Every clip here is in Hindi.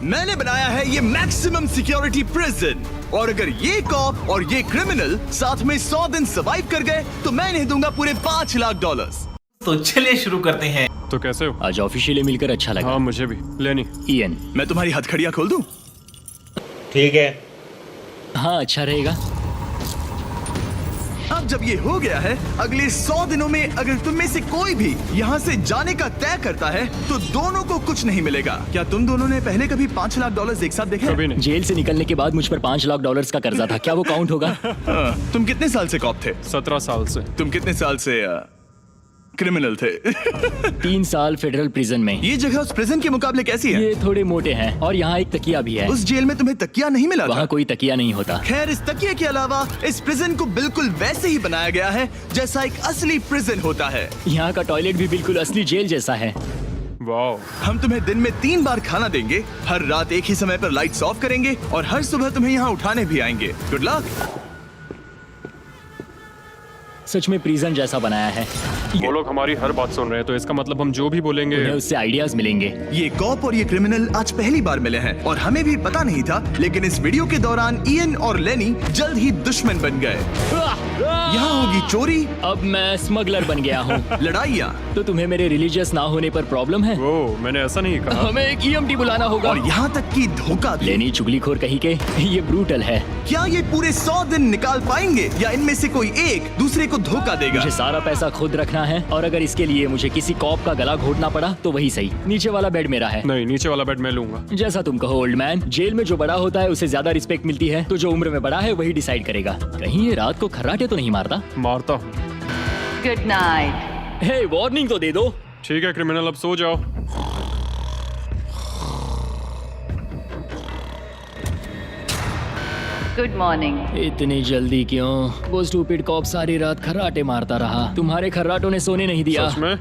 मैंने बनाया है ये मैक्सिमम सिक्योरिटी प्रिजन, और अगर ये कॉप और ये क्रिमिनल साथ में 100 दिन सर्वाइव कर गए तो मैं इन्हें दूंगा पूरे $5 लाख। तो चलिए शुरू करते हैं। तो कैसे हो? आज ऑफिशियली मिलकर अच्छा लगा। हाँ मुझे भी। लेनी ईएन। मैं तुम्हारी हथकड़ियां खोल दूं? ठीक है। हाँ अच्छा रहेगा। अब जब ये हो गया है, अगले 100 दिनों में अगर तुम में से कोई भी यहाँ से जाने का तय करता है तो दोनों को कुछ नहीं मिलेगा। क्या तुम दोनों ने पहले कभी $5 लाख एक साथ देखे? कभी नहीं। जेल से निकलने के बाद मुझ पर $5 लाख का कर्जा था, क्या वो काउंट होगा? तुम कितने साल से कॉप थे? 17 साल से। तुम कितने साल से क्रिमिनल थे? 3 साल फेडरल प्रिजन में। ये जगह उस प्रिजन के मुकाबले कैसी है? ये थोड़े मोटे हैं और यहाँ एक तकिया भी है। उस जेल में तुम्हें तकिया नहीं मिला था? वहाँ कोई तकिया नहीं होता। खैर, इस तकिए के अलावा इस प्रिजन को बिल्कुल वैसे ही बनाया गया है जैसा एक असली प्रिजन होता है। यहाँ का टॉयलेट भी बिल्कुल असली जेल जैसा है। वाह। हम तुम्हें दिन में 3 बार खाना देंगे, हर रात एक ही समय पर लाइट्स ऑफ करेंगे और हर सुबह तुम्हें यहाँ उठाने भी आएंगे। Good luck. सच में प्रिजन जैसा बनाया है। वो लोग हमारी हर बात सुन रहे हैं, तो इसका मतलब हम जो भी बोलेंगे उन्हें उससे आइडियाज मिलेंगे। ये कॉप और ये क्रिमिनल आज पहली बार मिले हैं और हमें भी पता नहीं था, लेकिन इस वीडियो के दौरान ईएन और लेनी जल्द ही दुश्मन बन गए। यहाँ होगी चोरी, अब मैं स्मगलर बन गया हूँ। लड़ाइयाँ, तो तुम्हें मेरे रिलीजियस ना होने पर प्रॉब्लम है? वो मैंने ऐसा नहीं कहा। हमें एक ईएमटी बुलाना होगा। और यहाँ तक कि धोखा भी। लेनी चुगलीखोर कहीं के, ये ब्रूटल है। क्या ये पूरे 100 दिन निकाल पाएंगे या इनमें से कोई एक दूसरे को धोखा देगा? मुझे सारा पैसा खुद रखना है और अगर इसके लिए मुझे किसी कॉप का गला घोटना पड़ा तो वही सही। नीचे वाला बेड मेरा है। नहीं, नीचे वाला बेड मैं लूंगा। जैसा तुम कहो ओल्ड मैन। जेल में जो बड़ा होता है उसे ज्यादा रिस्पेक्ट मिलती है, तो जो उम्र में बड़ा है वही डिसाइड करेगा। कहीं ये रात को खर्राटे तो नहीं मारता? मारता हूँ। Good night. हे, वार्निंग तो दे दो। ठीक है क्रिमिनल, अब सो जाओ। Good morning. इतनी जल्दी क्यों? वो स्टूपिड कॉप सारी रात खर्राटे मारता रहा। तुम्हारे खर्राटों ने सोने नहीं दिया। सच में?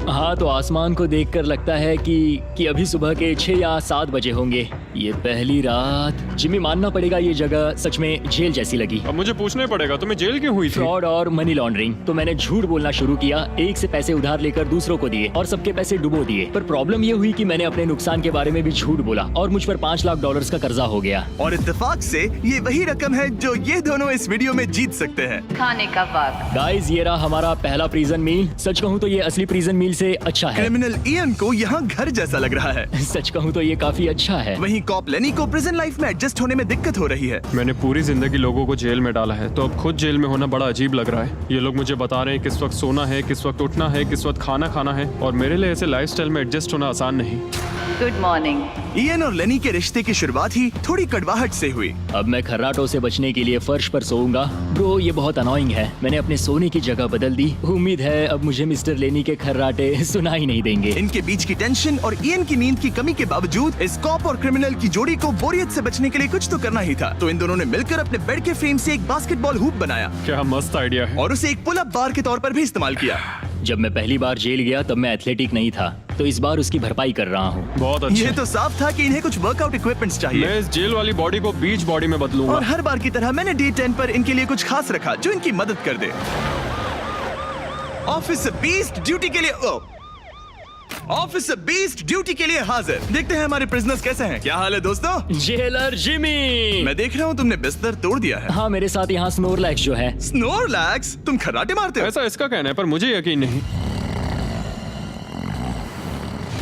हाँ, तो आसमान को देखकर लगता है कि अभी सुबह के 6 या 7 बजे होंगे। ये पहली रात। जिमी, मानना पड़ेगा ये जगह सच में जेल जैसी लगी। अब मुझे पूछना पड़ेगा तुम्हें जेल क्यों हुई थी? फ्रॉड और मनी लॉन्ड्रिंग। तो मैंने झूठ बोलना शुरू किया, एक से पैसे उधार लेकर दूसरों को दिए और सबके पैसे डुबो दिए। पर प्रॉब्लम ये हुई कि मैंने अपने नुकसान के बारे में भी झूठ बोला और मुझ पर $5 लाख का कर्जा हो गया। और इत्तेफाक से ये वही रकम है जो ये दोनों इस वीडियो में जीत सकते हैं। खाने का वक्त। गाइस, ये रहा हमारा पहला प्रिजन मील। सच कहूँ तो ये असली प्रिजन मील से अच्छा है। क्रिमिनल ईएन को यहाँ घर जैसा लग रहा है। सच कहूँ तो ये काफी अच्छा है। वहीं कॉप लेनी को प्रिजन लाइफ में एडजस्ट होने में दिक्कत हो रही है। मैंने पूरी जिंदगी लोगों को जेल में डाला है, तो अब खुद जेल में होना बड़ा अजीब लग रहा है। ये लोग मुझे बता रहे हैं किस वक्त सोना है, किस वक्त उठना है, किस वक्त खाना खाना है, और मेरे लिए ऐसे लाइफस्टाइल में एडजस्ट होना आसान नहीं। Good morning. ईएन और लेनी के रिश्ते की शुरुआत ही थोड़ी कड़वाहट से हुई। अब मैं खर्राटों से बचने के लिए फर्श पर सोऊंगा। ब्रो, ये बहुत अनोइंग है। मैंने अपने सोने की जगह बदल दी। उम्मीद है अब मुझे मिस्टर लेनी के खर्राटे सुनाई नहीं देंगे। इनके बीच की टेंशन और ईएन की नींद की कमी के बावजूद इस कॉप और क्रिमिनल की जोड़ी को बोरियत से बचने के लिए कुछ तो करना ही था। तो इन दोनों ने मिलकर अपने बेड के फ्रेम से एक बास्केटबॉल हूप बनाया क्या मस्त आइडिया है। और उसे एक पुल अप बार के तौर पर भी इस्तेमाल किया। जब मैं पहली बार जेल गया तब मैं एथलेटिक नहीं था, तो इस बार उसकी भरपाई कर रहा हूँ। बहुत अच्छा। ये तो साफ था कि इन्हें कुछ वर्कआउट इक्विपमेंट्स चाहिए। मैं इस जेल वाली बॉडी को बीच बॉडी में बदलूंगा। और हर बार की तरह मैंने डे 10 पर इनके लिए कुछ खास रखा जो इनकी मदद कर दे। ऑफिसर बीस्ट ड्यूटी के लिए ऑफिसर बीस्ट ड्यूटी के लिए हाजिर। देखते हैं हमारे प्रिजनर्स कैसे हैं। क्या हाल है दोस्तों? Jailer Jimmy. मैं देख रहा हूँ तुमने बिस्तर तोड़ दिया है। हाँ, मेरे साथ यहाँ स्नोरलैक्स जो है। स्नोरलैक्स? तुम खर्राटे मारते हो? ऐसा इसका कहना है, पर मुझे यकीन नहीं।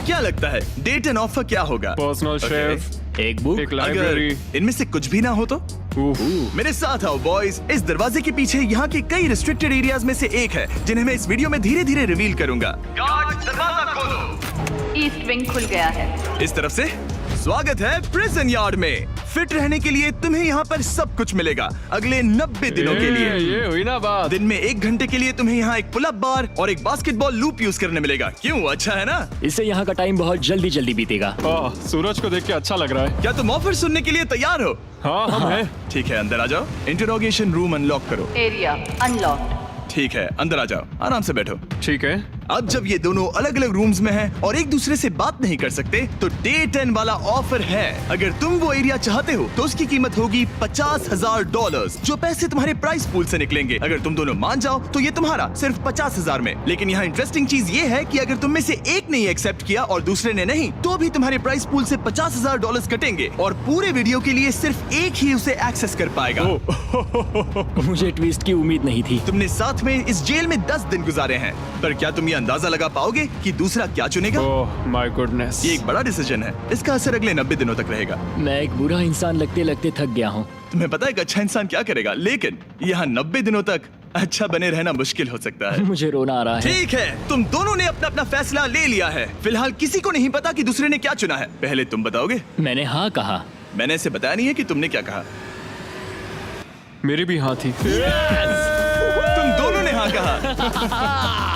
क्या लगता है डे 10 ऑफर क्या होगा? पर्सनल शेफ, एक बुक, एक लाइब्रेरी। अगर इनमें से कुछ भी ना हो तो? मेरे साथ आओ बॉयज। इस दरवाजे के पीछे यहाँ के कई रिस्ट्रिक्टेड एरियाज में से एक है जिन्हें मैं इस वीडियो में धीरे धीरे रिवील करूंगा। गार्ड्स, दरवाजा खोलो। ईस्ट विंग खुल गया है। इस तरफ से स्वागत है प्रिजन यार्ड में। फिट रहने के लिए तुम्हें यहाँ पर सब कुछ मिलेगा अगले 90 दिनों के लिए। ये हुई ना बात। दिन में 1 घंटे के लिए तुम्हें यहाँ एक पुल अप बार और एक बास्केटबॉल लूप यूज करने मिलेगा। क्यों, अच्छा है ना? इससे यहाँ का टाइम बहुत जल्दी जल्दी बीतेगा। सूरज को देख के अच्छा लग रहा है। क्या तुम ऑफर सुनने के लिए तैयार हो? हाँ, हम हैं। ठीक है, अंदर आ जाओ। इंटरोगेशन रूम अनलॉक करो। Area unlocked. ठीक है, अंदर आ जाओ, आराम से बैठो। ठीक है। अब जब ये दोनों अलग अलग रूम्स में हैं और एक दूसरे से बात नहीं कर सकते, तो डे 10 वाला ऑफर है। अगर तुम वो एरिया चाहते हो तो उसकी कीमत होगी $50,000, जो पैसे तुम्हारे प्राइस पूल से निकलेंगे। अगर तुम दोनों मान जाओ तो ये तुम्हारा सिर्फ 50,000 में। लेकिन यहाँ इंटरेस्टिंग चीज ये है कि अगर तुम में से एक ने एक्सेप्ट किया और दूसरे ने नहीं, तो भी तुम्हारे प्राइस पूल से $50,000 कटेंगे और पूरे वीडियो के लिए सिर्फ एक ही उसे एक्सेस कर पाएगा। मुझे ट्विस्ट की उम्मीद नहीं थी। तुमने साथ में इस जेल में 10 दिन गुजारे हैं, पर क्या तुम ये अंदाजा लगा पाओगे कि दूसरा क्या चुनेगा? Oh my goodness. ये एक बड़ा डिसीजन है। इसका असर अगले 90 दिनों तक रहेगा। मैं एक बुरा इंसान लगते लगते थक गया हूँ। तुम्हें पता है एक अच्छा इंसान क्या करेगा, लेकिन यहाँ 90 दिनों तक अच्छा बने रहना मुश्किल हो सकता है। मुझे रोना आ रहा है। ठीक है, तुम दोनों ने अपना अपना फैसला ले लिया है। फिलहाल किसी को नहीं पता कि दूसरे ने क्या चुना है। पहले तुम बताओगे? मैंने हाँ कहा। मैंने इसे बताया नहीं है कि तुमने क्या कहा। मेरी भी हाँ थी। तुम दोनों ने हाँ कहा।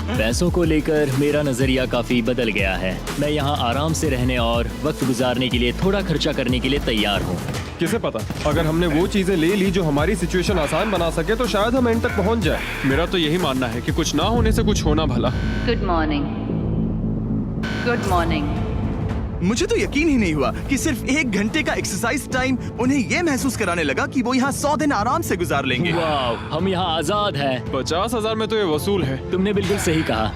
पैसों को लेकर मेरा नजरिया काफी बदल गया है। मैं यहाँ आराम से रहने और वक्त गुजारने के लिए थोड़ा खर्चा करने के लिए तैयार हूँ। किसे पता, अगर हमने वो चीजें ले ली जो हमारी सिचुएशन आसान बना सके तो शायद हम एंड तक पहुंच जाए। मेरा तो यही मानना है कि कुछ ना होने से कुछ होना भला। Good morning. Good morning. मुझे तो यकीन ही नहीं हुआ कि सिर्फ 1 घंटे का एक्सरसाइज टाइम उन्हें ये महसूस कराने लगा कि वो यहाँ 100 दिन आराम से गुजार लेंगे। वाह, हम यहाँ आजाद हैं। 50,000 में तो ये वसूल है। तुमने बिल्कुल सही कहा।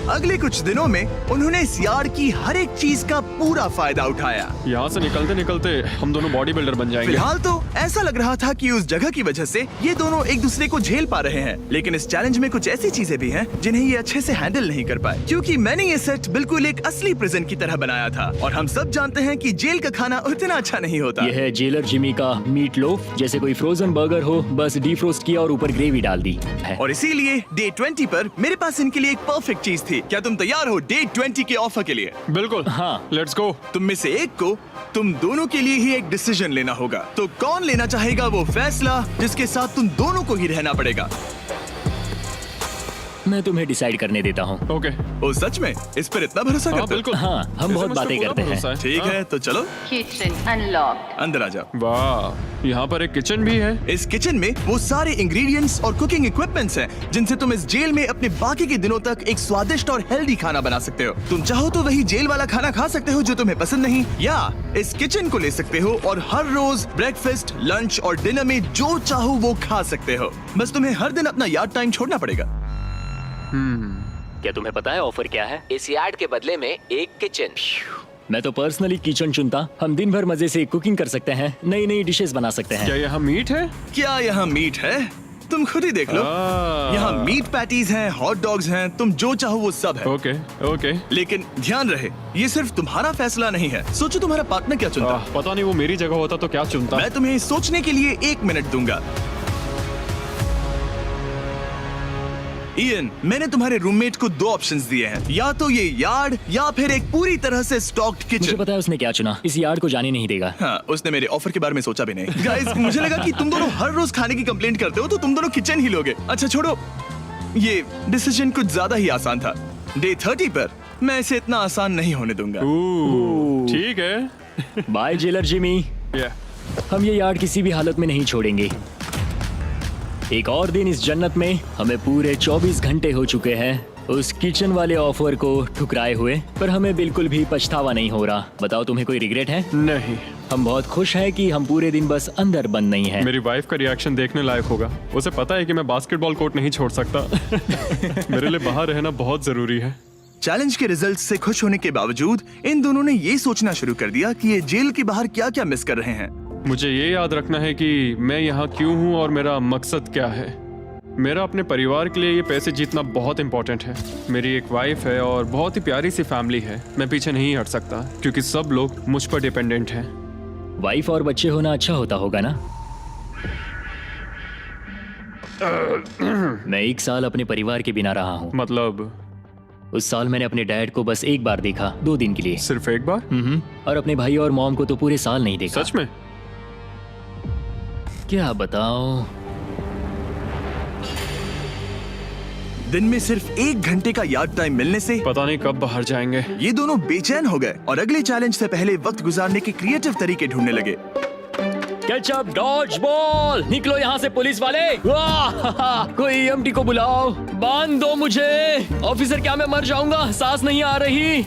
अगले कुछ दिनों में उन्होंने इस यार्ड की हर एक चीज का पूरा फायदा उठाया। यहाँ से निकलते निकलते हम दोनों बॉडी बिल्डर बन जाएंगे। फिलहाल तो ऐसा लग रहा था कि उस जगह की वजह से ये दोनों एक दूसरे को झेल पा रहे हैं, लेकिन इस चैलेंज में कुछ ऐसी चीजें भी हैं जिन्हें ये अच्छे से हैंडल नहीं कर पाए, क्योंकि मैंने ये सेट बिल्कुल एक असली प्रिजन की तरह बनाया था और हम सब जानते हैं कि जेल का खाना उतना अच्छा नहीं होता। यह है जेलर जिमी का मीट लोफ, जैसे कोई फ्रोजन बर्गर हो, बस डीफ्रोस्ट किया और ऊपर ग्रेवी डाल दी है। और इसीलिए डे 20 पर मेरे पास इनके लिए एक परफेक्ट चीज थी। क्या तुम तैयार हो डे 20 के ऑफर के लिए? बिल्कुल हाँ। Let's go. तुम में से एक को तुम दोनों के लिए ही एक डिसीजन लेना होगा। तो कौन लेना चाहेगा वो फैसला जिसके साथ तुम दोनों को ही रहना पड़ेगा? मैं तुम्हें डिसाइड करने देता हूँ। ओके। ओ सच में इस पर इतना भरोसा हाँ करते हो? बिल्कुल। हाँ, हम बहुत बातें करते हैं। ठीक है, तो चलो Kitchen unlocked. अंदर आ जाओ। वाह, यहाँ पर एक किचन भी है। इस किचन में वो सारे इंग्रेडिएंट्स और कुकिंग इक्विपमेंट्स हैं जिनसे तुम इस जेल में अपने बाकी के दिनों तक एक स्वादिष्ट और हेल्दी खाना बना सकते हो। तुम चाहो तो वही जेल वाला खाना खा सकते हो जो तुम्हें पसंद नहीं, या इस किचन को ले सकते हो और हर रोज ब्रेकफास्ट, लंच और डिनर में जो चाहो वो खा सकते हो। बस तुम्हें हर दिन अपना यार्ड टाइम छोड़ना पड़ेगा। क्या तुम्हें पता है ऑफर क्या है? इस यार्ड के बदले में एक किचन। मैं तो पर्सनली किचन चुनता। हम दिन भर मजे से कुकिंग कर सकते हैं, नई नई डिशेस बना सकते हैं। क्या यहाँ मीट है? क्या यहाँ मीट है? तुम खुद ही देख लो। यहाँ मीट पैटीज हैं, हॉट डॉग्स हैं, तुम जो चाहो वो सब है। Okay okay. लेकिन ध्यान रहे, ये सिर्फ तुम्हारा फैसला नहीं है। सोचो तुम्हारा पार्टनर क्या चुनता। पता नहीं वो मेरी जगह होता तो क्या चुनता। मैं तुम्हें सोचने के लिए 1 मिनट दूंगा। इयन, मैंने तुम्हारे रूममेट को 2 ऑप्शंस दिए हैं, या तो ये यार्ड या फिर एक पूरी तरह से स्टॉक्ड मुझे किचन। पता है उसने क्या चुना। इस यार्ड को जाने नहीं देगा। हाँ, उसने मेरे ऑफर के बारे में सोचा भी नहीं। गाइस, मुझे लगा कि तुम दोनों हर रोज खाने की कंप्लेंट करते हो तो तुम दोनों किचन ही लोगे। अच्छा छोड़ो, ये डिसीजन कुछ ज्यादा ही आसान था। डे 30 पर मैं इसे इतना आसान नहीं होने दूंगा। ठीक है। Bye jailer Jimmy. हम ये यार्ड किसी भी हालत में नहीं छोड़ेंगे। एक और दिन इस जन्नत में। हमें पूरे 24 घंटे हो चुके हैं उस किचन वाले ऑफर को ठुकराए हुए, पर हमें बिल्कुल भी पछतावा नहीं हो रहा। बताओ, तुम्हें कोई रिग्रेट है? नहीं। हम बहुत खुश हैं कि हम पूरे दिन बस अंदर बंद नहीं हैं। मेरी वाइफ का रिएक्शन देखने लायक होगा। उसे पता है कि मैं बास्केटबॉल कोर्ट नहीं छोड़ सकता। मेरे लिए बाहर रहना बहुत जरूरी है। चैलेंज के रिजल्ट से खुश होने के बावजूद इन दोनों ने ये सोचना शुरू कर दिया कि ये जेल के बाहर क्या क्या मिस कर रहे हैं। मुझे ये याद रखना है कि मैं यहाँ क्यों हूँ और मेरा मकसद क्या है। मेरा अपने परिवार के लिए ये पैसे जीतना बहुत इंपॉर्टेंट है। मेरी एक वाइफ है और बहुत ही प्यारी सी फैमिली है। मैं पीछे नहीं हट सकता क्योंकि सब लोग मुझ पर डिपेंडेंट हैं। वाइफ और बच्चे होना अच्छा होता होगा ना? मैं 1 साल अपने परिवार के बिना रहा हूँ। मतलब? उस साल मैंने अपने डैड को बस 1 बार देखा, 2 दिन के लिए। सिर्फ 1 बार? और अपने भाई और मॉम को तो पूरे साल नहीं देखा। सच में? क्या बताओ। दिन में सिर्फ 1 घंटे का यार्ड टाइम मिलने से पता नहीं कब बाहर जाएंगे। ये दोनों बेचैन हो गए और अगले चैलेंज से पहले वक्त गुजारने के क्रिएटिव तरीके ढूंढने लगे। केचप डॉज बॉल, निकलो यहाँ से पुलिस वाले। वाह! कोई EMT को बुलाओ, बांध दो मुझे। ऑफिसर, क्या मैं मर जाऊंगा? सांस नहीं आ रही।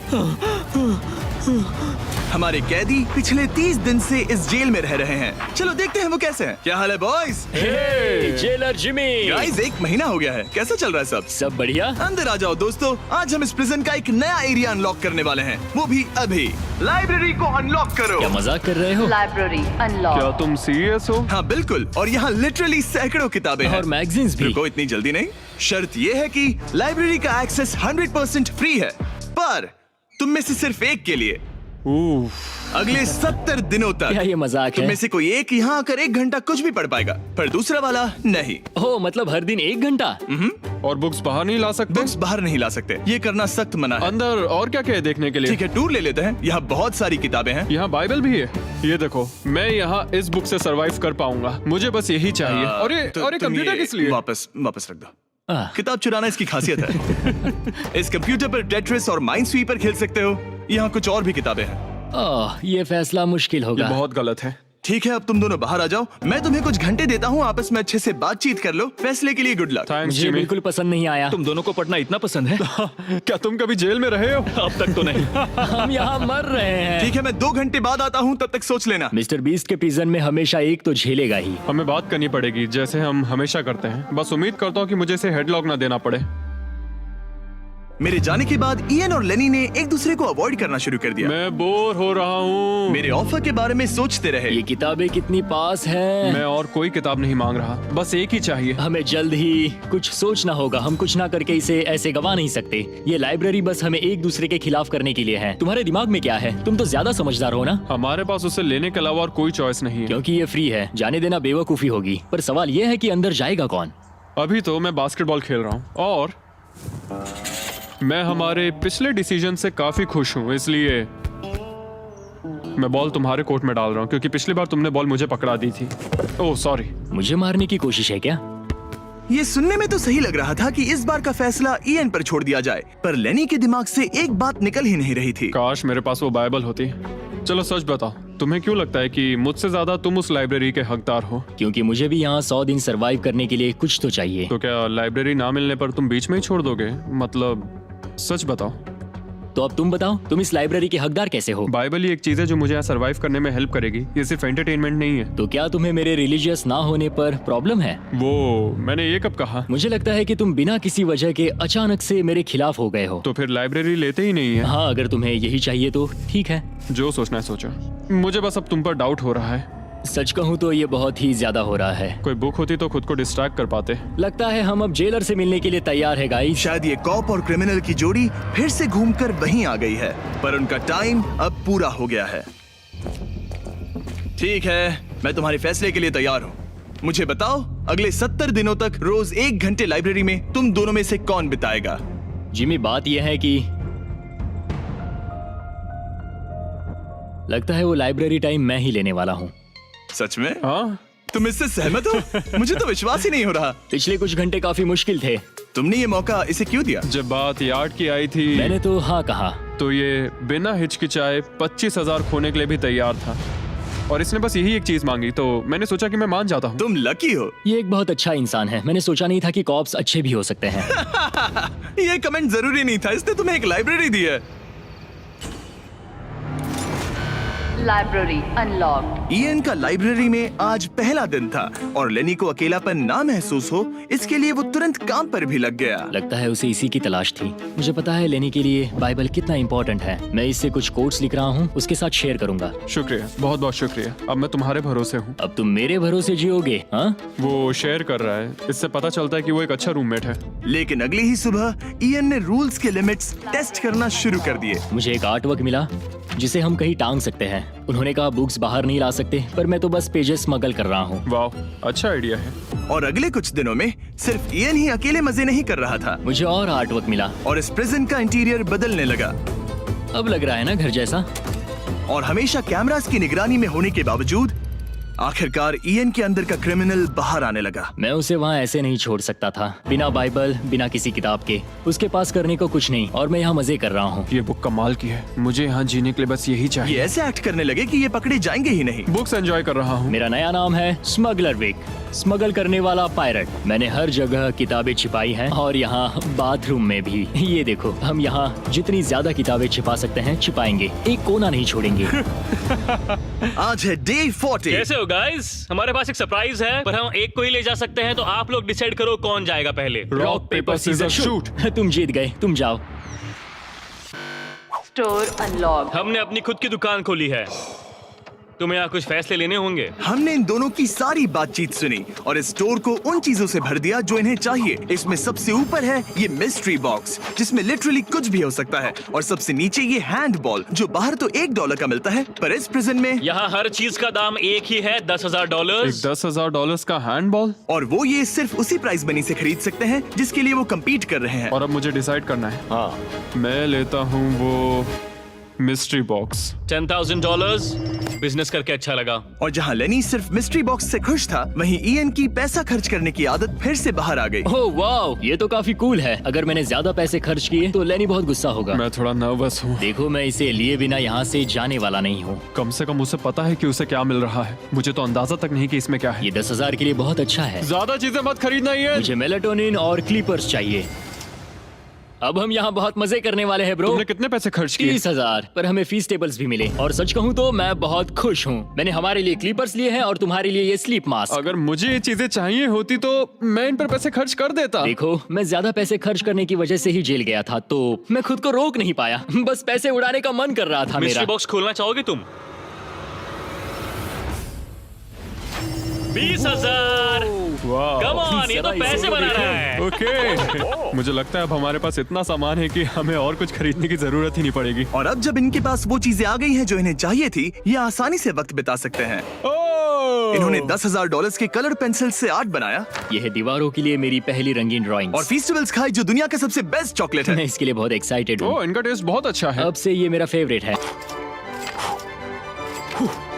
हमारे कैदी पिछले 30 दिन से इस जेल में रह रहे हैं। चलो देखते हैं वो कैसे हैं। क्या हाल है बॉयज? हे, जेलर जिमी। गाइस, 1 महीना हो गया है। कैसा चल रहा है सब? सब बढ़िया। अंदर आ जाओ दोस्तों। आज हम इस प्रिजन का एक नया एरिया अनलॉक करने वाले हैं, वो भी अभी। लाइब्रेरी को अनलॉक करो। क्या मजाक कर रहे हो? Library क्या unlocked. तुम सीरियस हो? हाँ बिल्कुल, और यहाँ लिटरली सैकड़ों किताबें हैं। और मैगजीन्स भी। रुको, इतनी जल्दी नहीं। शर्त ये है कि लाइब्रेरी का एक्सेस 100% फ्री है, पर तुम में से सिर्फ एक के लिए उफ, अगले 70 दिनों तक। क्या ये मजाक तुम है? में से कोई एक यहाँ आकर 1 घंटा कुछ भी पढ़ पाएगा, पर दूसरा वाला नहीं। ओह, मतलब हर दिन 1 घंटा? और बुक्स बाहर नहीं ला सकते? बुक्स बाहर नहीं ला सकते, ये करना सख्त मना है। अंदर और क्या क्या है देखने के लिए? ठीक है, टूर ले लेते हैं। यहाँ बहुत सारी किताबें हैं। यहाँ बाइबल भी है। ये देखो, मैं यहाँ इस बुक से सरवाइव कर पाऊंगा। मुझे बस यही चाहिए। और ये तो तुम कंप्यूटर ये किस लिए? वापस रख दो। आह, किताब चुराना इसकी खासियत है। इस कंप्यूटर पर टेट्रिस और माइनस्वीपर खेल सकते हो। यहाँ कुछ और भी किताबें हैं। ओह, ये फैसला मुश्किल ये होगा। बहुत गलत है। ठीक है, अब तुम दोनों बाहर आ जाओ। मैं तुम्हें कुछ घंटे देता हूँ, आपस में अच्छे से बातचीत कर लो। फैसले के लिए गुड लक। थैंक्स मुझे जिमी। बिल्कुल पसंद नहीं आया। तुम दोनों को पढ़ना इतना पसंद है? क्या तुम कभी जेल में रहे हो? अब तक तो नहीं। हम यहाँ मर रहे हैं। ठीक है, मैं 2 घंटे बाद आता हूँ, तब तक सोच लेना। मिस्टर बीस्ट के प्रिजन में हमेशा एक तो झेलेगा ही। हमें बात करनी पड़ेगी, जैसे हम हमेशा करते हैं। बस उम्मीद करता हूँ कि मुझे इसे हेडलॉक ना देना पड़े। मेरे जाने के बाद इयन और लेनी ने एक दूसरे को अवॉइड करना शुरू कर दिया। मैं बोर हो रहा हूँ। मेरे ऑफर के बारे में सोचते रहे। ये किताबें कितनी पास हैं। मैं और कोई किताब नहीं मांग रहा, बस एक ही चाहिए। हमें जल्द ही कुछ सोचना होगा। हम कुछ ना करके इसे ऐसे गवा नहीं सकते। ये लाइब्रेरी बस हमें एक दूसरे के खिलाफ करने के लिए है। तुम्हारे दिमाग में क्या है? तुम तो ज्यादा समझदार हो ना। हमारे पास उसे लेने के अलावा और कोई चॉइस नहीं है। क्योंकि ये फ्री है, जाने देना बेवकूफी होगी। पर सवाल ये है कि अंदर जाएगा कौन? अभी तो मैं बास्केटबॉल खेल रहा हूँ और मैं हमारे पिछले डिसीजन से काफी खुश हूँ, इसलिए मैं बॉल तुम्हारे कोर्ट में डाल रहा हूँ, क्योंकि पिछली बार तुमने बॉल मुझे पकड़ा दी थी। Oh sorry. मुझे मारने की कोशिश है क्या? ये सुनने में तो सही लग रहा था कि इस बार का फैसला इयन पर छोड़ दिया जाए, पर लेनी के दिमाग से एक बात निकल ही नहीं रही थी। काश मेरे पास वो बाइबल होती। चलो सच बताओ, तुम्हें क्यों लगता है कि मुझसे ज्यादा तुम उस लाइब्रेरी के हकदार हो? क्योंकि मुझे भी यहाँ 100 दिन सरवाइव करने के लिए कुछ तो चाहिए। तो क्या लाइब्रेरी ना मिलने पर तुम बीच में ही छोड़ दोगे? मतलब सच बताओ। तो अब तुम बताओ, तुम इस लाइब्रेरी के हकदार कैसे हो? बाइबल ही एक चीज है जो मुझे यहाँ सरवाइव करने में हेल्प करेगी। ये सिर्फ एंटरटेनमेंट नहीं है। तो क्या तुम्हें मेरे रिलीजियस ना होने पर प्रॉब्लम है? वो मैंने ये कब कहा? मुझे लगता है कि तुम बिना किसी वजह के अचानक से मेरे खिलाफ हो गए हो। तो फिर लाइब्रेरी लेते ही नहीं है। हाँ, अगर तुम्हें यही चाहिए तो ठीक है। जो सोचना है सोचो। मुझे बस अब तुम पर डाउट हो रहा है। सच कहूँ तो ये बहुत ही ज्यादा हो रहा है। कोई बुक होती तो खुद को डिस्ट्रैक्ट कर पाते। लगता है हम अब जेलर से मिलने के लिए तैयार है गाइस। शायद ये कॉप और क्रिमिनल की जोड़ी फिर से घूमकर वहीं आ गई है, पर उनका टाइम अब पूरा हो गया है। ठीक है, मैं तुम्हारे फैसले के लिए तैयार हूँ। मुझे बताओ, अगले 70 दिनों तक रोज 1 घंटे लाइब्रेरी में तुम दोनों में से कौन बिताएगा? जिमी, बात यह है कि लगता है वो लाइब्रेरी टाइम मैं ही लेने वाला हूँ। सच में? हाँ, तुम इससे सहमत हो? मुझे तो विश्वास ही नहीं हो रहा। पिछले कुछ घंटे काफी मुश्किल थे। तुमने ये मौका इसे क्यों दिया? जब बात यार्ड की आई थी मैंने तो हाँ कहा। तो ये बिना हिचकिचाए 25,000 खोने के लिए भी तैयार था, और इसने बस यही एक चीज मांगी, तो मैंने सोचा कि मैं मान जाता हूँ। तुम लकी हो। ये एक बहुत अच्छा इंसान है। मैंने सोचा नहीं था कि कॉप्स अच्छे भी हो सकते हैं। ये कमेंट जरूरी नहीं था, इसने तुम्हें एक लाइब्रेरी दी है। Library unlocked. इयन का लाइब्रेरी में आज पहला दिन था, और लेनी को अकेलापन ना महसूस हो इसके लिए वो तुरंत काम पर भी लग गया। लगता है उसे इसी की तलाश थी। मुझे पता है लेने के लिए बाइबल कितना इम्पोर्टेंट है। मैं इससे कुछ कोट्स लिख रहा हूँ, उसके साथ शेयर करूंगा। शुक्रिया, बहुत बहुत शुक्रिया। अब मैं तुम्हारे भरोसे हूँ। अब तुम मेरे भरोसे जियोगे? हाँ, वो शेयर कर रहा है, इससे पता चलता है कि वो एक अच्छा रूममेट है। लेकिन अगली ही सुबह इयन ने रूल्स के लिमिट्स टेस्ट करना शुरू कर दिए। मुझे एक आर्ट वर्क मिला जिसे हम कहीं टांग सकते हैं। उन्होंने कहा बुक्स बाहर नहीं ला सकते, पर मैं तो बस पेजेस स्मगल कर रहा हूँ। वाह, अच्छा आइडिया है। और अगले कुछ दिनों में सिर्फ इयन ही अकेले मजे नहीं कर रहा था, मुझे और आर्ट वर्क मिला। और इस प्रिजन का इंटीरियर बदलने लगा। अब लग रहा है ना घर जैसा। और हमेशा कैमरास की निगरानी में होने के बावजूद आखिरकार ईएन के अंदर का क्रिमिनल बाहर आने लगा। मैं उसे वहाँ ऐसे नहीं छोड़ सकता था, बिना बाइबल, बिना किसी किताब के। उसके पास करने को कुछ नहीं, और मैं यहाँ मजे कर रहा हूँ। ये बुक कमाल की है, मुझे यहाँ जीने के लिए बस यही ये चाहिए। ऐसे एक्ट करने लगे कि ये पकड़े जाएंगे ही नहीं। बुक्स एंजॉय कर रहा हूँ। मेरा नया नाम है स्मगलर विक, स्मगल करने वाला पायरट। मैंने हर जगह किताबें छिपाई हैं, और यहाँ बाथरूम में भी। ये देखो, हम यहाँ जितनी ज्यादा किताबें छिपा सकते हैं छिपाएंगे, एक कोना नहीं छोड़ेंगे। आज है डे 40। कैसे हो गाइस? हमारे पास एक सरप्राइज है, पर हम एक को ही ले जा सकते हैं, तो आप लोग डिसाइड करो कौन जाएगा पहले। Rock paper scissor shoot. तुम जीत गए, तुम जाओ। Store unlocked. हमने अपनी खुद की दुकान खोली है, तुम्हें यहाँ कुछ फैसले लेने होंगे। हमने इन दोनों की सारी बातचीत सुनी और इस स्टोर को उन चीजों से भर दिया जो इन्हें चाहिए। इसमें सबसे ऊपर है ये मिस्ट्री बॉक्स, जिसमें लिटरली कुछ भी हो सकता है, और सबसे नीचे ये हैंडबॉल, जो बाहर तो $1 का मिलता है, पर इस प्रिजन में यहाँ हर चीज का दाम एक ही है, $10,000। एक $10,000 का हैंडबॉल। और वो ये सिर्फ उसी प्राइस मनी से खरीद सकते हैं जिसके लिए वो कम्पीट कर रहे हैं। और अब मुझे डिसाइड करना है। हाँ, मैं लेता हूँ वो मिस्ट्री बॉक्स। $10,000। बिजनेस करके अच्छा लगा। और जहाँ लेनी सिर्फ मिस्ट्री बॉक्स से खुश था, वहीं ईएन की पैसा खर्च करने की आदत फिर से बाहर आ गई। ओह वाओ, ये तो काफी कूल है। अगर मैंने ज्यादा पैसे खर्च किए तो लेनी बहुत गुस्सा होगा। मैं थोड़ा नर्वस हूँ। देखो, मैं इसे लिए बिना यहाँ से जाने वाला नहीं हूँ। कम से कम उसे पता है कि उसे क्या मिल रहा है। मुझे तो अंदाजा तक नहीं कि इसमें क्या है। ये 10,000 के लिए बहुत अच्छा है। ज्यादा चीजें मत खरीदना ये। मुझे मेलाटोनिन और क्लीपर्स चाहिए। अब हम यहाँ बहुत मजे करने वाले हैं ब्रो। तुमने कितने पैसे खर्च किए? 30,000, पर हमें फीस टेबल्स भी मिले। और सच कहूँ तो मैं बहुत खुश हूँ। मैंने हमारे लिए क्लीपर्स लिए हैं और तुम्हारे लिए ये स्लीप मास्क। अगर मुझे ये चीजें चाहिए होती तो मैं इन पर पैसे खर्च कर देता। देखो, मैं ज्यादा पैसे खर्च करने की वजह से ही जेल गया था, तो मैं खुद को रोक नहीं पाया। बस पैसे उड़ाने का मन कर रहा था मेरा। मिस्ट्री बॉक्स खोलना चाहोगे तुम? 20,000। कम ऑन, ये तो पैसे बना रहा है। ओके। मुझे लगता है अब हमारे पास इतना सामान है कि हमें और कुछ खरीदने की जरूरत ही नहीं पड़ेगी। और अब जब इनके पास वो चीजें आ गई हैं जो इन्हें चाहिए थी, ये आसानी से वक्त बिता सकते हैं। इन्होंने $10,000 के कलर पेंसिल से आर्ट बनाया, यह है दीवारों के लिए मेरी पहली रंगीन ड्राइंग। और फीस्टिवल्स खाई जो दुनिया का सबसे बेस्ट चॉकलेट मैं है। इसके लिए बहुत एक्साइटेड हूँ। ओह, इनका टेस्ट बहुत अच्छा है। अब से ये मेरा फेवरेट है।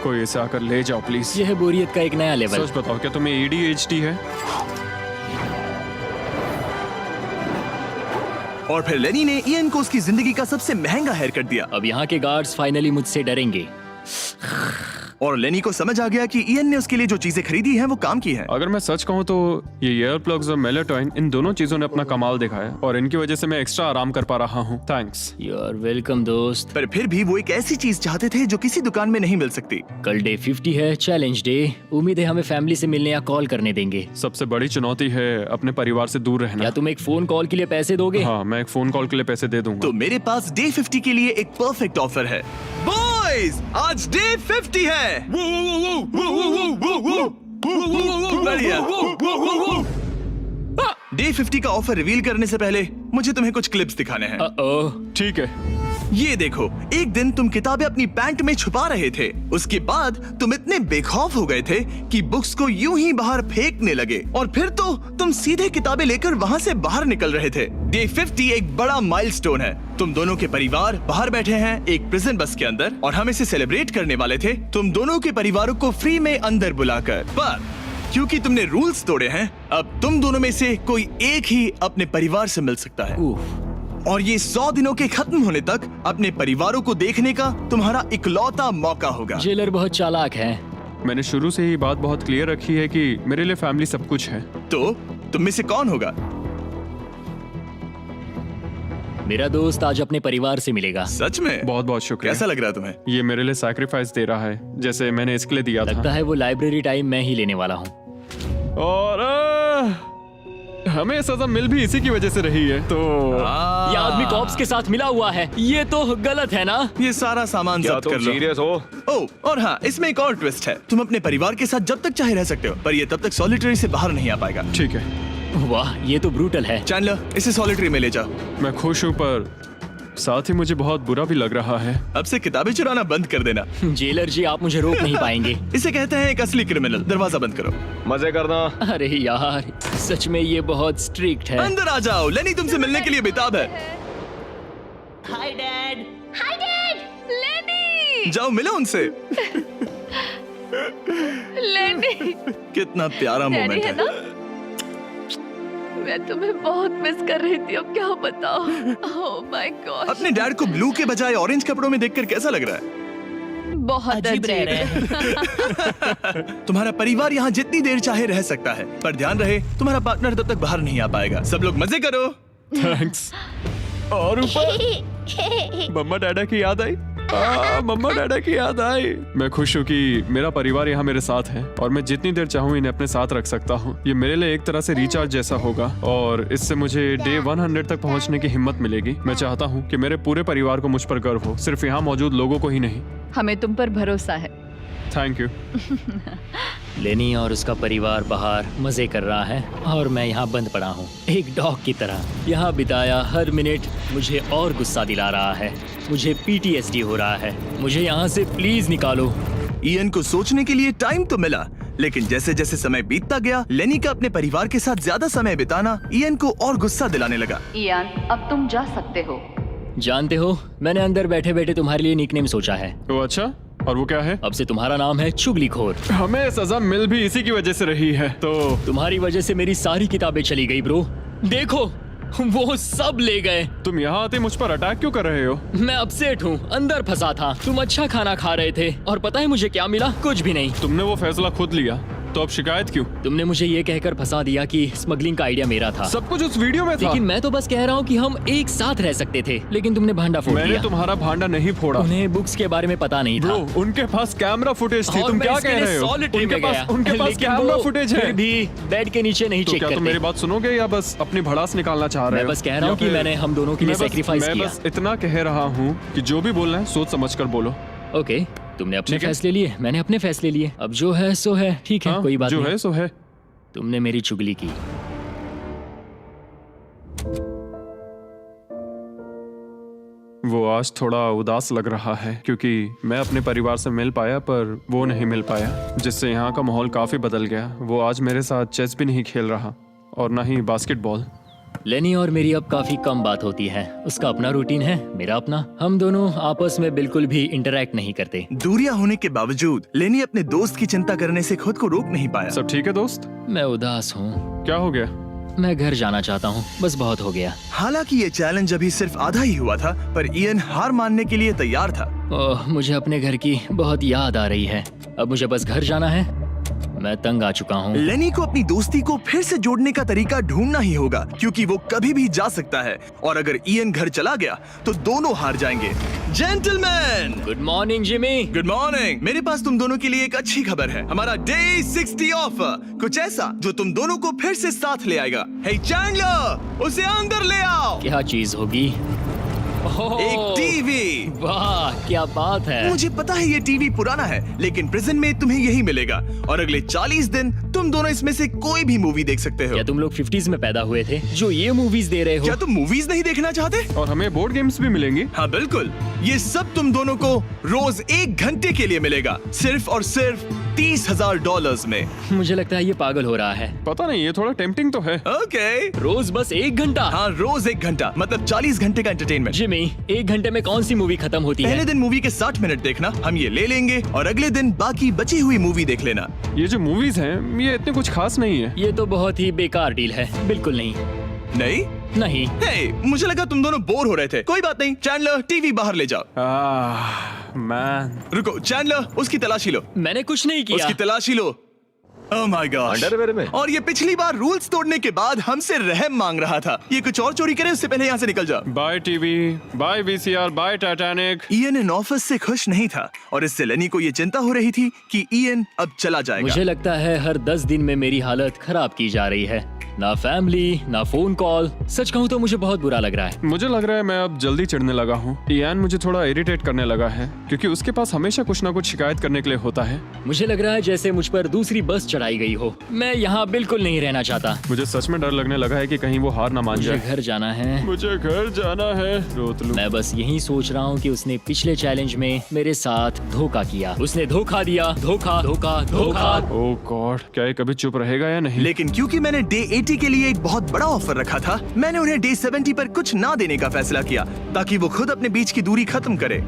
कोई इसे आकर ले जाओ प्लीज। यह है बोरियत का एक नया लेवल। सच बताओ, क्या तुम्हें ADHD है? और फिर लेनी ने ईएन को उसकी जिंदगी का सबसे महंगा हेयर कट दिया। अब यहाँ के गार्ड्स फाइनली मुझसे डरेंगे। और लेनी को समझ आ गया कि ईएन ने उसके लिए जो चीजें खरीदी हैं वो काम की हैं। अगर मैं सच कहूँ तो ये ईयर प्लग्स और मेलाटोनिन, इन दोनों चीजों ने अपना कमाल दिखाया, और इनकी वजह से मैं एक्स्ट्रा आराम कर पा रहा हूँ। थैंक्स। यू आर वेलकम दोस्त। पर फिर भी वो एक ऐसी चीज चाहते थे जो किसी दुकान में नहीं मिल सकती। कल डे 50 है, चैलेंज डे। उम्मीद है हमें फैमिली से मिलने या कॉल करने देंगे। सबसे बड़ी चुनौती है अपने परिवार से दूर रहना। क्या तुम एक फोन कॉल के लिए पैसे दोगे? हाँ, मैं एक फोन कॉल के लिए पैसे दे दूंगा। तो मेरे पास डे 50 के लिए एक परफेक्ट ऑफर है। बॉयज, आज डे 50 है। बढ़िया। डे 50 का ऑफर रिवील करने से पहले मुझे तुम्हें कुछ क्लिप्स दिखाने हैं। ओह, ठीक है। ये देखो, एक दिन तुम किताबें अपनी पैंट में छुपा रहे थे। उसके बाद तुम इतने बेखौफ हो गए थे कि बुक्स को यूं ही बाहर फेंकने लगे, और फिर तो तुम सीधे किताबें लेकर वहां से बाहर निकल रहे थे। डे 50 एक बड़ा माइलस्टोन है। तुम दोनों के परिवार बाहर बैठे हैं एक प्रिजन बस के अंदर, और हम इसे सेलिब्रेट करने वाले थे तुम दोनों के परिवारों को फ्री में अंदर बुलाकर। पर क्योंकि तुमने रूल्स तोड़े हैं, अब तुम दोनों में से कोई एक ही अपने परिवार से मिल सकता है। और ये 100 दिनों के खत्म होने तक अपने परिवारों को देखने का तुम्हारा इकलौता मौका होगा। जेलर बहुत चालाक है। मैंने शुरू से ही बात बहुत क्लियर रखी है कि मेरे लिए फैमिली सब कुछ है। तो तुम में से कौन होगा? मेरा दोस्त आज अपने परिवार से मिलेगा। सच में? बहुत बहुत शुक्रिया। कैसा लग रहा है तुम्हें? ये मेरे लिए सैक्रिफाइस दे रहा है, जैसे मैंने इसके लिए दिया लगता था। है वो लाइब्रेरी टाइम मैं ही लेने वाला हूँ। और हमें सजा मिल भी इसी की वजह से रही है। तो ये आदमी कॉप्स के साथ मिला हुआ है, ये तो गलत है ना? ये सारा सामान जब्त कर लो। सीरियस हो? ओह, और हाँ, इसमें एक और ट्विस्ट है। तुम अपने परिवार के साथ जब तक चाहे रह सकते हो, पर ये तब तक सॉलिटरी से बाहर नहीं आ पाएगा। ठीक है। वाह, ये तो ब्रूटल है। चैंडलर, इसे सॉलिटरी में ले जाओ। मैं खुश हूँ, पर साथ ही मुझे बहुत बुरा भी लग रहा है। अब से किताबें चुराना बंद कर देना। जेलर जी, आप मुझे रोक नहीं पाएंगे। इसे कहते हैं एक असली क्रिमिनल। दरवाजा बंद करो। मजे करना। अरे यार, सच में ये बहुत स्ट्रिक्ट है। अंदर आ जाओ, लेनी तुमसे मिलने के लिए बेताब है। हाय डैड, लेनी। जाओ मिलो उनसे। लेनी कितना प्यारा डैडी मोमेंट है है। ना? मैं तुम्हें बहुत मिस कर रही थी, अब क्या बताओ। ओह माय गॉड, अपने डैड को ब्लू के बजाय ऑरेंज कपड़ों में देखकर कैसा लग रहा है? बहुत अजीब रह रहे हैं। तुम्हारा परिवार यहाँ जितनी देर चाहे रह सकता है, पर ध्यान रहे तुम्हारा पार्टनर तब तक बाहर नहीं आ पाएगा। सब लोग मजे करो। थैंक्स। और ऊपर मम्मा डैडा की याद आई। मम्मा डैडा की याद आई। मैं खुश हूँ कि मेरा परिवार यहाँ मेरे साथ है और मैं जितनी देर चाहूँ इन्हें अपने साथ रख सकता हूँ। ये मेरे लिए एक तरह से रिचार्ज जैसा होगा और इससे मुझे डे 100 तक पहुँचने की हिम्मत मिलेगी। मैं चाहता हूँ कि मेरे पूरे परिवार को मुझ पर गर्व हो, सिर्फ यहाँ मौजूद लोगों को ही नहीं। हमें तुम पर भरोसा है। Thank you. लेनी और उसका परिवार बाहर मजे कर रहा है और मैं यहाँ बंद पड़ा हूँ एक डॉग की तरह। यहाँ बिताया हर मिनट मुझे और गुस्सा दिला रहा है। मुझे PTSD हो रहा है। मुझे यहाँ से प्लीज निकालो। इयन को सोचने के लिए टाइम तो मिला, लेकिन जैसे जैसे समय बीतता गया, लेनी का अपने परिवार के साथ ज्यादा समय बिताना इयन को और गुस्सा दिलाने लगा। इयान, अब तुम जा सकते हो। जानते हो, मैंने अंदर बैठे बैठे तुम्हारे लिए निकनेम सोचा है। तो अच्छा, और वो क्या है? अब से तुम्हारा नाम है चुगलीखोर। हमें सजा मिल भी इसी की वजह से रही है। तो तुम्हारी वजह से मेरी सारी किताबें चली गई ब्रो। देखो, वो सब ले गए। तुम यहाँ आते मुझ पर अटैक क्यों कर रहे हो? मैं अपसेट हूँ, अंदर फंसा था। तुम अच्छा खाना खा रहे थे और पता है मुझे क्या मिला? कुछ भी नहीं। तुमने वो फैसला खुद लिया, तो अब शिकायत क्यों? तुमने मुझे ये कहकर फंसा दिया कि स्मगलिंग का आइडिया मेरा था। सब कुछ उस वीडियो में था। लेकिन मैं तो बस कह रहा हूँ कि हम एक साथ रह सकते थे, लेकिन तुमने भांडा फोड़ मैंने दिया। तुम्हारा भांडा नहीं फोड़ा। उन्हें बुक्स के बारे में पता नहीं था। ब्रो, उनके पास कैमरा फुटेज थी। और तुम मैं क्या इसके कह लिए रहे हो? solitary में गया। उनके पास लेकिन कैमरा वो फुटेज है। फिर भी बेड के नीचे नहीं तो चेक क्या तुम करते। मेरी बात सुनोगे या बस अपनी भड़ास निकालना चाह रहे मैं हो? बस कह रहा हूँ या कि फिर- मैंने हम दोनों के लिए सेक्रीफाइस मैं किया। बस इतना कह रहा हूँ कि जो भी बोलना है सोच समझ कर बोलो। ओके, तुमने अपने ठीक है। फैसले लिए, मैंने अपने फैसले लिए। अब जो है सो है, ठीक है, हाँ, कोई बात जो नहीं। है सो है। तुमने मेरी चुगली की। वो आज थोड़ा उदास लग रहा है क्योंकि मैं अपने परिवार से मिल पाया पर वो नहीं मिल पाया, जिससे यहाँ का माहौल काफी बदल गया। वो आज मेरे साथ चेस भी नहीं खेल रहा और ना ही बास्केटबॉल। लेनी और मेरी अब काफी कम बात होती है। उसका अपना रूटीन है, मेरा अपना। हम दोनों आपस में बिल्कुल भी इंटरैक्ट नहीं करते। दूरियां होने के बावजूद लेनी अपने दोस्त की चिंता करने से खुद को रोक नहीं पाया। सब ठीक है दोस्त? मैं उदास हूँ। क्या हो गया? मैं घर जाना चाहता हूँ, बस बहुत हो गया। हालांकि ये चैलेंज अभी सिर्फ आधा ही हुआ था, पर इयन हार मानने के लिए तैयार था। ओह, मुझे अपने घर की बहुत याद आ रही है। अब मुझे बस घर जाना है। मैं तंग आ चुका हूँ। लेनी को अपनी दोस्ती को फिर से जोड़ने का तरीका ढूंढना ही होगा, क्योंकि वो कभी भी जा सकता है और अगर इयन घर चला गया तो दोनों हार जाएंगे। Gentleman, good morning Jimmy. Good morning. मेरे पास तुम दोनों के लिए एक अच्छी खबर है। हमारा डे 60 ऑफर, कुछ ऐसा जो तुम दोनों को फिर से साथ ले आएगा। हे चैंडलर, उसे अंदर ले आओ। क्या चीज होगी? ओह, एक टीवी। वाह, क्या बात है। मुझे पता है ये टीवी पुराना है, लेकिन प्रिजन में तुम्हें यही मिलेगा और अगले 40 दिन तुम दोनों इसमें से कोई भी मूवी देख सकते हो। क्या तुम लोग 50s में पैदा हुए थे जो ये मूवीज दे रहे हो? क्या तुम मूवीज नहीं देखना चाहते? और हमें बोर्ड गेम्स भी मिलेंगी। हाँ बिल्कुल, ये सब तुम दोनों को रोज 1 घंटे के लिए मिलेगा, सिर्फ और सिर्फ $30,000 में। मुझे लगता है ये पागल हो रहा है। पता नहीं, ये थोड़ा टेम्पटिंग तो है। ओके, रोज बस 1 घंटा? हाँ रोज 1 घंटा, मतलब 40 घंटे का एंटरटेनमेंट। जिमी, 1 घंटे में कौन सी मूवी खत्म होती पहले है? दिन मूवी के 60 मिनट देखना, हम ये ले लेंगे और अगले दिन बाकी बची हुई मूवी देख लेना। ये जो मूवीज हैं ये इतने कुछ खास नहीं है। ये तो बहुत ही बेकार डील है। बिल्कुल नहीं। नहीं नहीं। हे, मुझे लगा तुम दोनों बोर हो रहे थे। कोई बात नहीं, चैंडलर टीवी बाहर ले जाओ। मैन, रुको चैंडलर, उसकी तलाशी लो। मैंने कुछ नहीं किया। उसकी तलाशी लो। Oh my gosh। अंडरवेयर में? और ये पिछली बार रूल्स तोड़ने के बाद हमसे रहम मांग रहा था। ये कुछ और चोरी करे उससे पहले यहाँ से निकल जा। Bye TV, bye VCR, bye Titanic. Ian इन ऑफिस से खुश नहीं था और इससे लेनी को ये चिंता हो रही थी कि इयन अब चला जाएगा। मुझे लगता है हर 10 दिन में मेरी हालत खराब की जा रही है। ना फैमिली, ना फोन कॉल। सच कहूँ तो मुझे बहुत बुरा लग रहा है। मुझे लग रहा है मैं अब जल्दी चिढ़ने लगा हूँ। इयान मुझे थोड़ा इरिटेट करने लगा है क्योंकि उसके पास हमेशा कुछ ना कुछ शिकायत करने के लिए होता है। मुझे लग रहा है जैसे मुझ पर दूसरी बस चढ़ाई गई हो। मैं यहाँ बिल्कुल नहीं रहना चाहता। मुझे सच में डर लगने लगा है कि कहीं वो हार ना मान मुझे जाए। घर जाना है। मुझे घर जाना है। रोतलू। मैं बस यही सोच रहा हूँ कि उसने पिछले चैलेंज में मेरे साथ धोखा किया। उसने धोखा दिया। धोखा, धोखा, धोखा। ओह गॉड, क्या ये कभी चुप रहेगा या नहीं? लेकिन क्योंकि मैंने डे 80 के लिए एक बहुत बड़ा ऑफर रखा था, मैंने उन्हें डे 70 पर कुछ ना देने का फैसला किया ताकि वो खुद अपने बीच की दूरी खत्म करे।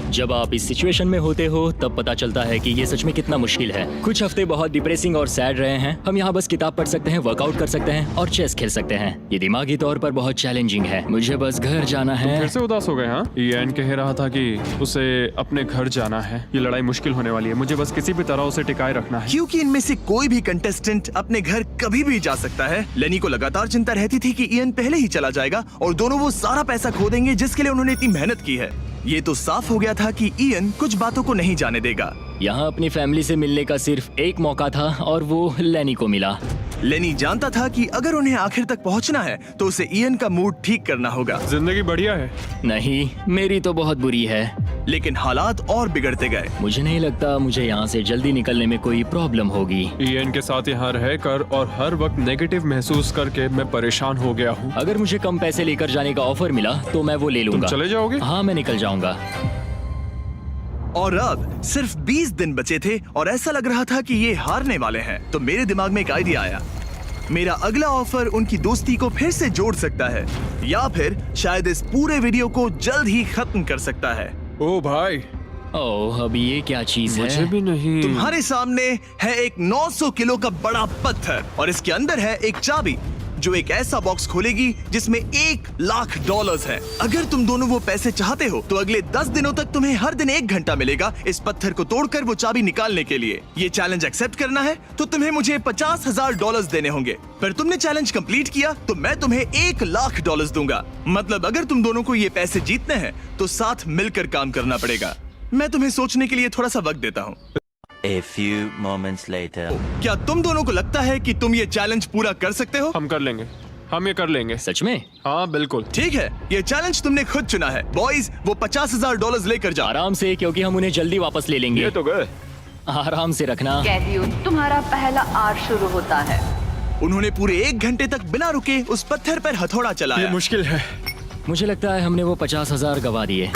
जब आप इस सिचुएशन में होते हो तब पता चलता है कि ये सच में कितना मुश्किल है। कुछ हफ्ते बहुत डिप्रेसिंग और सैड रहे हैं। हम यहाँ बस किताब पढ़ सकते हैं, वर्कआउट कर सकते हैं और चेस खेल सकते हैं। ये दिमागी तौर पर बहुत चैलेंजिंग है। मुझे बस घर जाना है। फिर से उदास हो गए? हाँ, ईएन कह रहा था कि उसे अपने घर जाना है। ये लड़ाई मुश्किल होने वाली है। मुझे बस किसी भी तरह उसे टिकाए रखना है। क्योंकि इनमें से कोई भी कंटेस्टेंट अपने घर कभी भी जा सकता है। लेनी को लगातार चिंता रहती थी कि ईएन पहले ही चला जाएगा और दोनों वो सारा पैसा खो देंगे जिसके लिए उन्होंने इतनी मेहनत की है। ये तो साफ हो गया था कि ईएन कुछ बातों को नहीं जाने देगा। यहाँ अपनी फैमिली से मिलने का सिर्फ एक मौका था और वो लेनी को मिला। लेनी जानता था कि अगर उन्हें आखिर तक पहुंचना है तो उसे ईएन का मूड ठीक करना होगा। जिंदगी बढ़िया है। नहीं, मेरी तो बहुत बुरी है। लेकिन हालात और बिगड़ते गए। मुझे नहीं लगता मुझे यहाँ से जल्दी निकलने में कोई प्रॉब्लम होगी। ईएन के साथ यहाँ रहकर और हर वक्त नेगेटिव महसूस करके मैं परेशान हो गया हूँ। अगर मुझे कम पैसे लेकर जाने का ऑफर मिला तो मैं वो ले तुम लूंगा। चले जाओगे? हाँ, मैं निकल जाऊंगा। और अब सिर्फ 20 दिन बचे थे और ऐसा लग रहा था कि ये हारने वाले हैं। तो मेरे दिमाग में एक आइडिया आया। मेरा अगला ऑफर उनकी दोस्ती को फिर से जोड़ सकता है या फिर शायद इस पूरे वीडियो को जल्द ही खत्म कर सकता है। ओ भाई, ओह, अब ये क्या चीज है? मुझे भी नहीं। तुम्हारे सामने है एक 900 किलो का बड़ा पत्थर और इसके अंदर है एक चाबी जो एक ऐसा बॉक्स खोलेगी जिसमें $1,00,000 है। अगर तुम दोनों वो पैसे चाहते हो तो अगले 10 दिनों तक तुम्हें हर दिन 1 घंटा मिलेगा इस पत्थर को तोड़कर वो चाबी निकालने के लिए। ये चैलेंज एक्सेप्ट करना है तो तुम्हें मुझे $50,000 देने होंगे। पर तुमने चैलेंज कंप्लीट किया तो मैं तुम्हें $1,00,000 दूंगा। मतलब अगर तुम दोनों को ये पैसे जीतने हैं तो साथ मिलकर काम करना पड़ेगा। मैं तुम्हें सोचने के लिए थोड़ा सा वक्त देता हूँ। A few moments later. क्या तुम दोनों को लगता है कि तुम ये चैलेंज पूरा कर सकते हो? हम कर लेंगे। हम ये कर लेंगे। सच में? हाँ, बिल्कुल। ठीक है, ये चैलेंज तुमने खुद चुना है। बॉयज, वो $50,000 लेकर जाओ। आराम से, क्योंकि हम उन्हें जल्दी वापस ले लेंगे। ये तो गए। आराम से रखना। कैदियों, तुम्हारा पहला आर शुरू होता है। उन्होंने पूरे 1 घंटे तक बिना रुके उस पत्थर पर हथौड़ा ये चलाया। मुश्किल है। मुझे लगता है हमने वो 50,000 गवा दिए।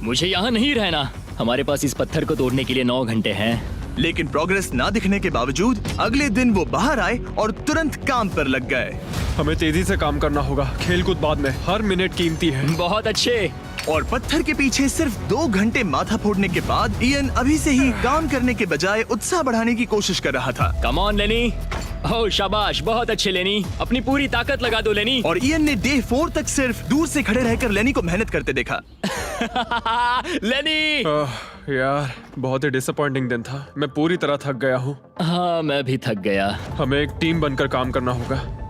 मुझे यहाँ नहीं रहना। हमारे पास इस पत्थर को तोड़ने के लिए 9 घंटे हैं। लेकिन प्रोग्रेस ना दिखने के बावजूद अगले दिन वो बाहर आए और तुरंत काम पर लग गए। हमें तेजी से काम करना होगा। खेलकूद बाद में, हर मिनट कीमती है। बहुत अच्छे। और पत्थर के पीछे सिर्फ 2 घंटे माथा फोड़ने के बाद ईएन अभी से ही काम करने के बजाय उत्साह बढ़ाने की कोशिश कर रहा था। कम ऑन लेनी। ओह शाबाश, बहुत अच्छे लेनी। अपनी पूरी ताकत लगा दो लेनी। और ईएन ने डे 4 तक सिर्फ दूर से खड़े रहकर लेनी को मेहनत करते देखा। लेनी। यार, बहुत ही डिसअपॉइंटिंग दिन था। मैं पूरी तरह थक गया हूँ। हाँ, मैं भी थक गया। हमें एक टीम बनकर काम करना होगा।